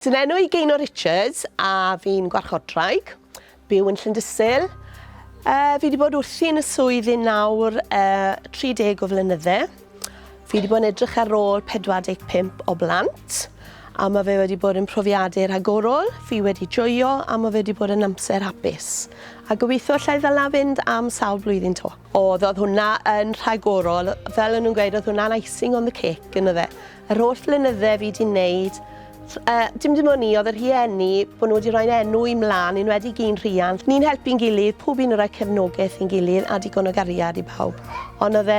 Sy'n enw i Gaynor a fi'n Gwarchodwraig, byw yn Llandysil. Fi wedi bod wrthi yn y swydd i nawr 30 o flynyddau. Fi wedi bod yn edrych ar ôl 45 o blant, a mae fe wedi bod yn profiadau rhagorol. Fi wedi joio a mae fe wedi bod yn amser hapus. A gobeithio lle ddala fynd am sawl blwyddyn to. Oedd hwnna yn rhagorol, fel o'n nhw'n gweud, oedd hwnna'n icing on the cake yno fe. Yr holl flynyddau fi wedi wneud, dim o'n i, oedd yr rhieni bod nhw wedi rhoi'n enw i mlaen, enwedig un rhiant. Ni'n helpu'n gilydd, pob un yn rhoi cefnogaeth i'n gilydd a digon o gariad i bawb. Ond oedd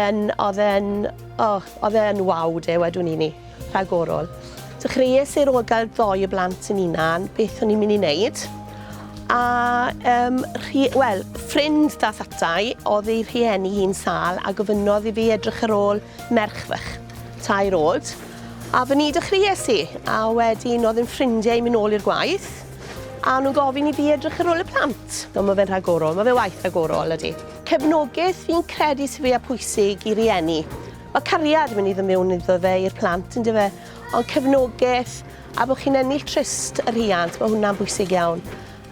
e'n waw de, wedwn ni, rhagorol. Dechreuais ar ôl gael 2 o blant yn yna'n, beth o'n i'n mynd i wneud. A, ffrind dath atai, oedd ei rhieni hi'n sal a gofynnodd i fi edrych ar ôl merch fach, 2 oed. A fy ni dechreuais i, a wedyn oedd yn ffrindiau i mynd nôl i'r gwaith, a nhw'n gofyn i fi edrych ar ôl y plant. Mae fe'n rhagorol, mae fe waith rhagorol ydy. Cefnogaeth fi'n credu sy'n fwy pwysig i rieni. Mae cariad yn mynd i ddod mewn iddo fe i'r plant, ynddo fe? Ond cefnogaeth a bod chi'n ennill trist y rhiant, mae hwnna'n bwysig iawn.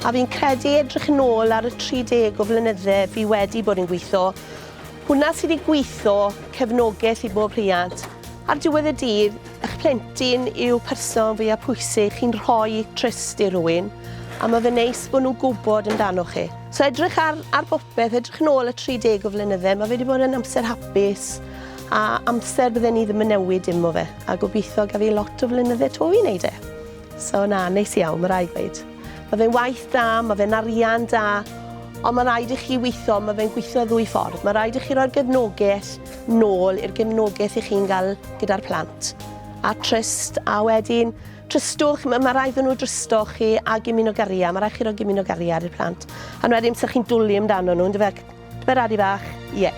A fi'n credu edrych yn ôl ar y 30 o flynyddau fi wedi bod yn gweithio. Hwnna sydd wedi gweithio cefnogaeth i bob rhiant. Ar diwedd y dydd, eich plentyn yw person fwyaf pwysig chi'n rhoi trist i rywun, a mae fe'n neis bod nhw'n gwybod amdano chi. So edrych ar bopeth, edrych yn ôl y 30 o flynyddau, mae fe wedi bod yn amser hapus, a amser bydden ni ddim yn newid dim o fe, a gobeithio gaf fi lot o flynyddau to i wneud e. So na, neis iawn, mae rai gweud. Mae fe'n waith da, mae fe'n arian da, ond mae rhaid i chi weithio, mae fe'n gweithio 2 ffordd. Mae rhaid i chi roi'r gefnogaeth nôl i'r gefnogaeth i chi'n cael gyda'r plant. A trist, a wedyn, trystwch, mae rhaid nhw drysto chi a gymuned gariad. Mae rhaid chi roi gymuned gariad i'r plant. A wedyn, sa'ch chi'n dwlu amdano nhw, dyfer radi fach, ie.